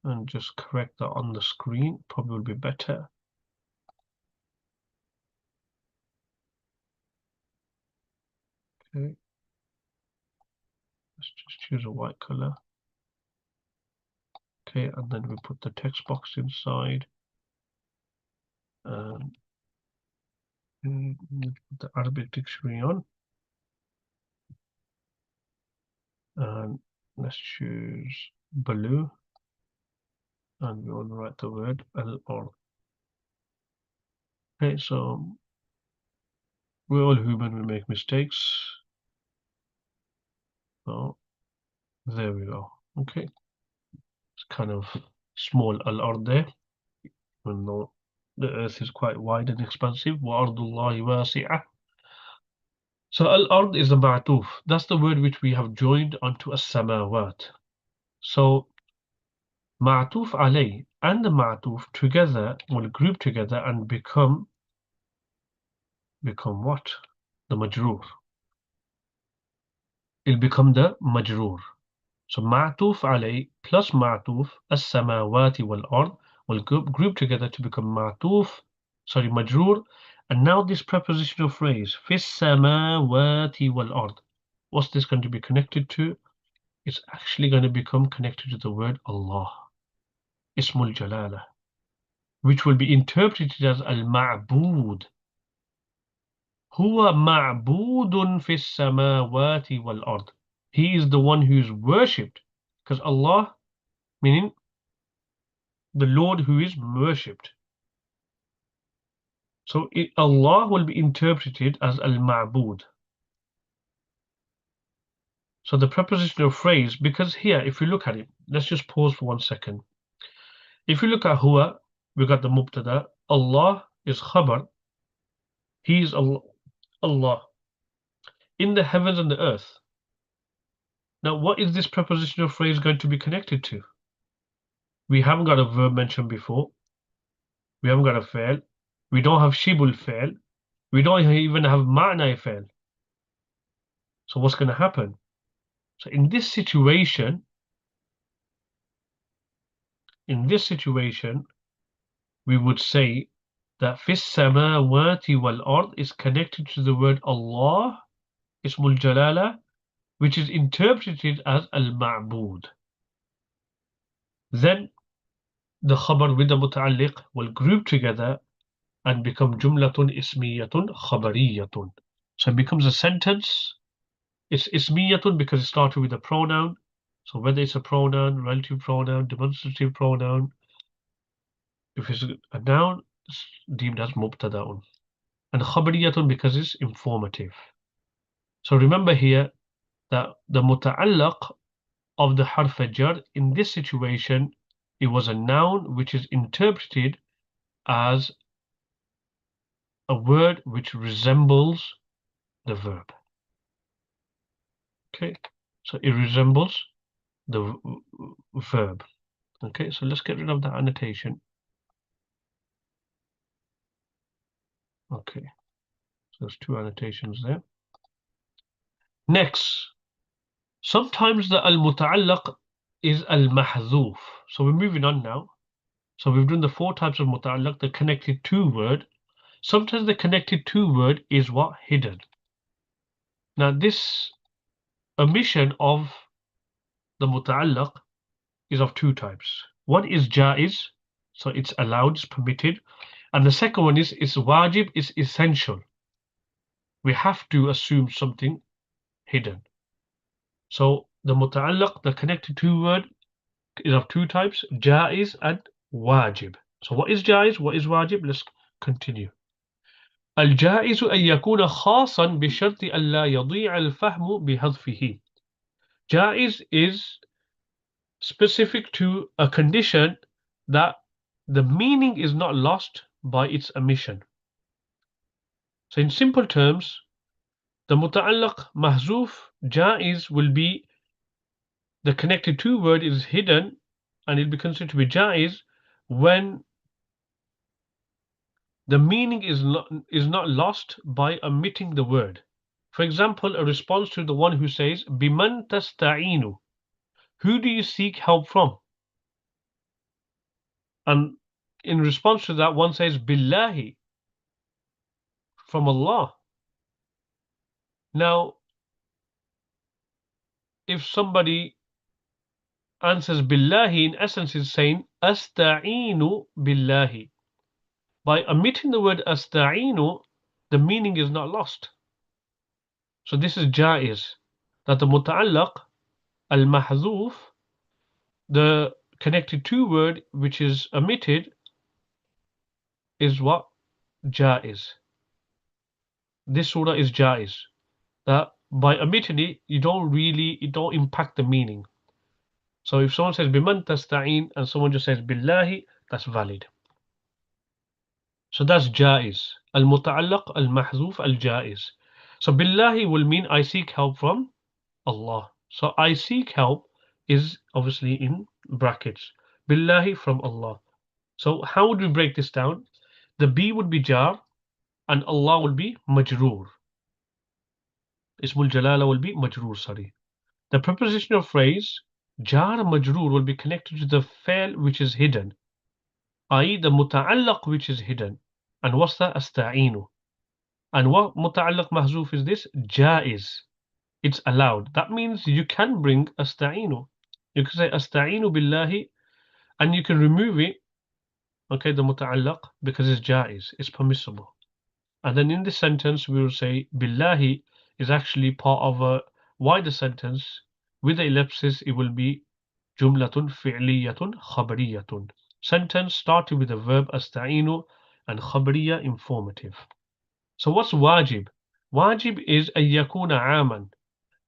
and just correct that on the screen. Probably will be better. Okay. Let's just choose a white color. Okay, and then we put the text box inside. Put the Arabic dictionary on. And let's choose blue. And we want to write the word al-ard. Okay, so we're all human, we make mistakes. So there we go. Okay. It's kind of small al-ard there, even though the earth is quite wide and expansive. وَأَرْضُ اللَّهِ وَاسِعَةٌ. So al-ard is the ma'tuf. That's the word which we have joined onto as-samawat. So ma'tuf alayh and the ma'tuf together will group together and become what? The majroor. It'll become the majroor. So ma'tuf alayh plus ma'tuf as-samawati wal-ard will group together to become majroor. And now this prepositional phrase, fis samawati wal-ard, what's this going to be connected to? It's actually going to become connected to the word Allah, Ismul Jalala, which will be interpreted as al-ma'bud. Huwa ma'budun fis samawati wal-ard. He is the one who is worshipped, because Allah, meaning the Lord who is worshipped. So Allah will be interpreted as al-ma'bud. So the prepositional phrase, because here, if you look at it, let's just pause for 1 second. If you look at huwa, we got the mubtada. Allah is khabar. He is Allah in the heavens and the earth. Now, what is this prepositional phrase going to be connected to? We haven't got a verb mentioned before. We haven't got a fail. We don't have shibul fail. We don't even have ma'na fail. So what's going to happen? So in this situation, we would say that fis samawati wal ard is connected to the word Allah, Ismul Jalala, which is interpreted as al-ma'bud. Then the khabar with the muta'allaq will group together and become jumlatun ismiyatun khabariyatun. So it becomes a sentence. It's ismiyatun because it started with a pronoun. So whether it's a pronoun, relative pronoun, demonstrative pronoun, if it's a noun, it's deemed as mubtada'un. And khabariyatun because it's informative. So remember here that the muta'allaq of the harf jar in this situation, it was a noun which is interpreted as a word which resembles the verb. Okay, so it resembles the verb. Okay, so let's get rid of that annotation. Okay, so there's two annotations there. Next, sometimes the al-muta'allaq is al-mahzuf. So we're moving on now. So we've done the four types of muta'allaq, the connected to word. Sometimes the connected to word is what? Hidden. Now this omission of the muta'allaq is of two types. One is jaiz, so it's allowed, it's permitted. And the second one is wajib, is essential. We have to assume something hidden. So the muta'allaq, the connected to word, is of two types, jaiz and wajib. So what is jaiz? What is wajib? Let's continue. الجائز أن يكون خاصا بشرط أن لا يضيع الفهم بحذفه. Jaiz is specific to a condition that the meaning is not lost by its omission. So in simple terms, the muta'allaq mahzuf jaiz will be the connected to word is hidden and it will be considered to be jaiz when the meaning is not lost by omitting the word. For example, a response to the one who says, Biman tasta'inu. Who do you seek help from? And in response to that, one says, Billahi, from Allah. Now, if somebody answers Billahi, in essence is saying, Asta'inu Billahi. By omitting the word Asta'inu, the meaning is not lost. So this is jaiz, that the muta'allaq, al-mahzuf, the connected to word which is omitted, is what? Jaiz. This surah is jaiz. That by omitting it, it don't impact the meaning. So if someone says biman tasta'in and someone just says billahi, that's valid. So that's jaiz. Al-muta'allaq, al-mahzuf, al-jaiz. So billahi will mean I seek help from Allah. So I seek help is obviously in brackets. Billahi, from Allah. So how would we break this down? The B would be jar and Allah will be majroor. Ismul jalala will be majroor, sorry. The prepositional phrase jar majroor will be connected to the fail which is hidden, i.e. the muta'allaq which is hidden. And what's that? Asta'inu. And what muta'allaq mahzuf is this? Jaiz. It's allowed. That means you can bring asta'inu. You can say asta'inu billahi and you can remove it, okay, the muta'allaq, because it's jaiz, it's permissible. And then in this sentence we will say billahi is actually part of a wider sentence. With the ellipsis it will be jumlatun fi'liyatun khabariyatun. Sentence started with the verb asta'inu and khabariya informative. So what's wajib? Wajib is an yakuna aman.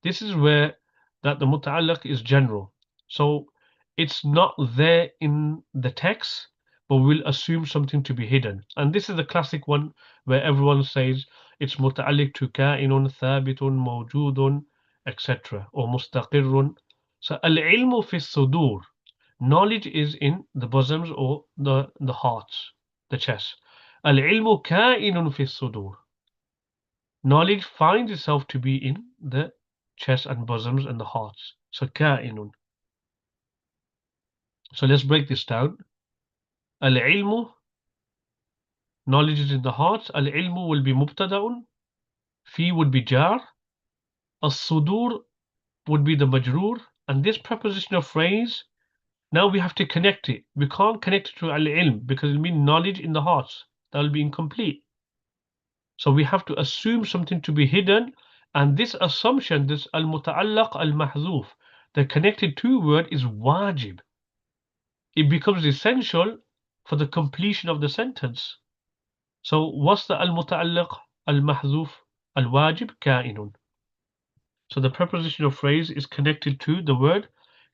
This is where that the muta'allaq is general. So it's not there in the text, but we'll assume something to be hidden. And this is the classic one where everyone says it's muta'alliq to ka'inun, thabitun, mawjudun, etc. or mustaqirrun. So al-ilmu fi sudur. Knowledge is in the bosoms or the hearts, the chest. Al-ilmu ka'inun fi sudur. Knowledge finds itself to be in the chest and bosoms and the hearts. So ka'inun. So let's break this down. Al-ilmu, knowledge is in the hearts. Al-ilmu will be mubtada'un. Fi would be jar. As-sudur would be the majroor. And this prepositional phrase, now we have to connect it. We can't connect it to al-ilm because it means knowledge in the hearts. That will be incomplete. So we have to assume something to be hidden. And this assumption, this al-muta'allaq al-mahzuf, the connected to word is wajib. It becomes essential for the completion of the sentence. So what's the al-muta'allaq al-mahzuf al-wajib? Ka'inun. So the prepositional phrase is connected to the word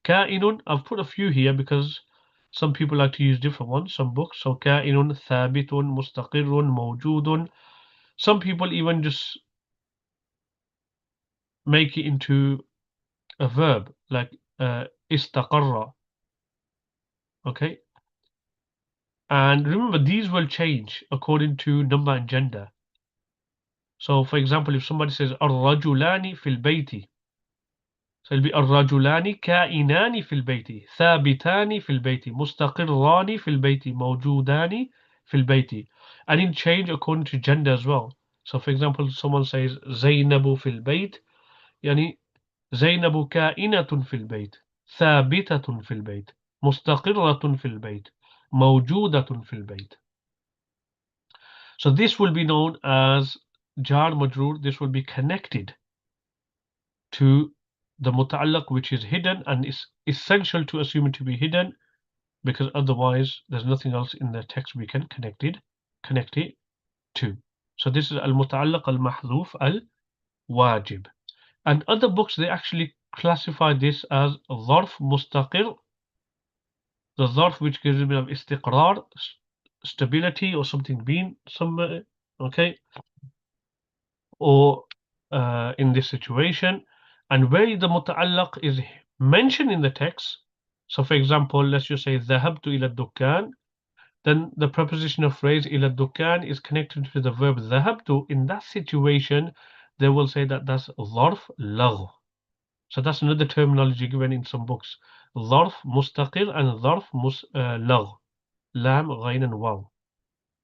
ka'inun. I've put a few here because some people like to use different ones, some books. So ka'inun, thabitun, mustaqirrun, mawjudun. Some people even just make it into a verb like istaqarra. Okay, and remember these will change according to number and gender. So for example, if somebody says الرجلان في البيت, so it'll be الرجلان كائنان في البيت, ثابتان في البيت, مستقران في البيت, موجودان في البيت. And it change according to gender as well. So for example, someone says زينب في البيت, يعني زينب كائنة في البيت, ثابتة في البيت, مستقرة في البيت, موجودة في البيت. So this will be known as jar majroor. This will be connected to the muta'allaq, which is hidden, and is essential to assume it to be hidden, because otherwise there's nothing else in the text we can connect it to. So this is al-muta'allaq al-mahdhuf al-wajib. And other books, they actually classify this as Zarf mustaqir, the Zarf which gives a bit of istiqrar, stability, or something being somewhere, okay, or in this situation, and where the muta'allaq is mentioned in the text. So for example, let's just say ذهبت إلى الدكان, then the prepositional phrase إلى الدكان is connected to the verb ذهبت. In that situation, they will say that that's ظرف لغو. So that's another terminology given in some books. ظرف مستقر and ظرف لغو. Lam, ghain and waw.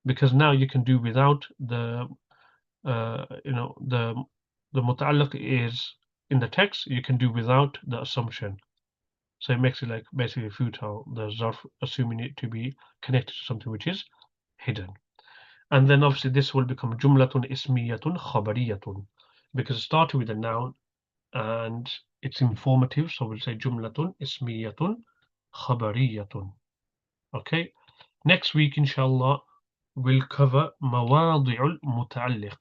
Because now you can do without the the muta'allaq is in the text, you can do without the assumption. So it makes it like basically futile, the zarf assuming it to be connected to something which is hidden. And then obviously this will become jumlatun ismiyatun khabariyatun, because it started with a noun and it's informative. So we'll say jumlatun ismiyatun khabariyatun. Okay. Next week, inshallah, we'll cover mawadi'ul muta'alliq,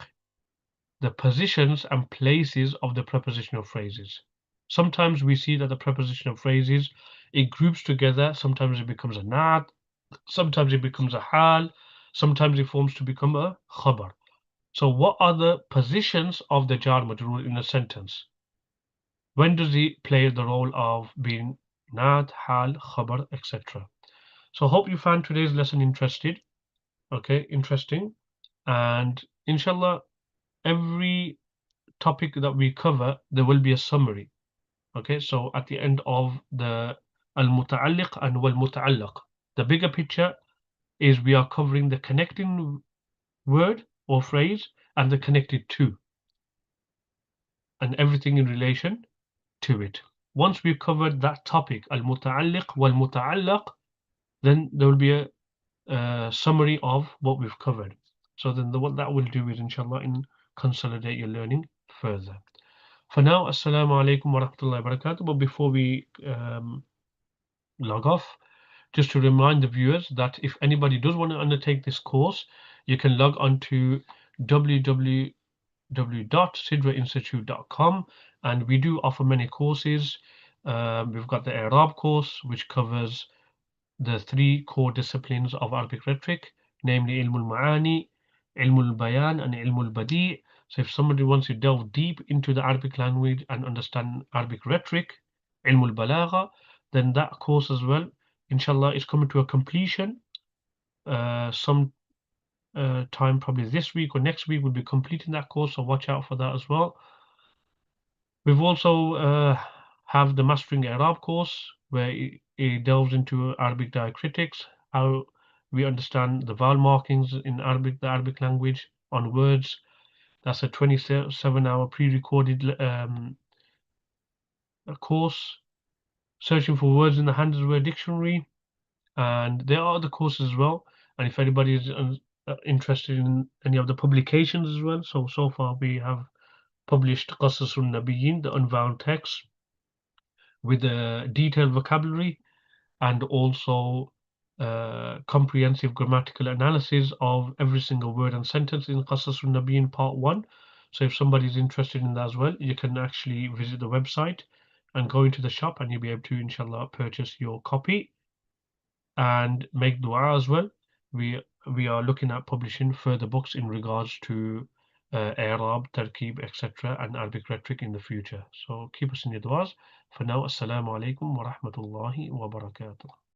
the positions and places of the prepositional phrases. Sometimes we see that the prepositional phrases, it groups together. Sometimes it becomes a na'at, sometimes it becomes a hal, sometimes it forms to become a khabar. So what are the positions of the jar majroor in a sentence? When does it play the role of being na'at, hal, khabar, etc.? So I hope you found today's lesson interesting. And inshallah, every topic that we cover, there will be a summary. Okay, so at the end of the al-muta'alliq and wal-muta'allaq, the bigger picture is we are covering the connecting word or phrase and the connected to, and everything in relation to it. Once we've covered that topic, al-muta'alliq wal-muta'allaq, then there will be a summary of what we've covered. So then what that will do is, inshallah, consolidate your learning further. For now, assalamu alaikum wa rahmatullahi wa barakatuh. But before we log off, just to remind the viewers that if anybody does want to undertake this course, you can log on to www.sidrainstitute.com, and we do offer many courses. We've got the Arab course, which covers the three core disciplines of Arabic rhetoric, namely Ilmul Ma'ani, Ilmul Bayan, and Ilmul Badi. So if somebody wants to delve deep into the Arabic language and understand Arabic rhetoric, Ilmul Balagha, then that course as well, inshallah, is coming to a completion. Some time probably this week or next week we'll be completing that course, so watch out for that as well. We've also have the Mastering Arab course, where it delves into Arabic diacritics, how we understand the vowel markings in Arabic, the Arabic language on words. That's a 27-hour pre-recorded course. Searching for words in the Hand's Word Dictionary, and there are other courses as well. And if anybody is interested in any of the publications as well, so far we have published Qasasun Nabiyyin, the unvoweled text, with a detailed vocabulary and also comprehensive grammatical analysis of every single word and sentence in Qasasun Nabiyyin Part 1. So if somebody is interested in that as well, you can actually visit the website and go into the shop, and you'll be able to, inshallah, purchase your copy and make dua as well. We are looking at publishing further books in regards to Arab, Tarkeeb, etc. and Arabic rhetoric in the future. So keep us in your du'as. For now, Assalamu alaikum wa rahmatullahi wa barakatuh.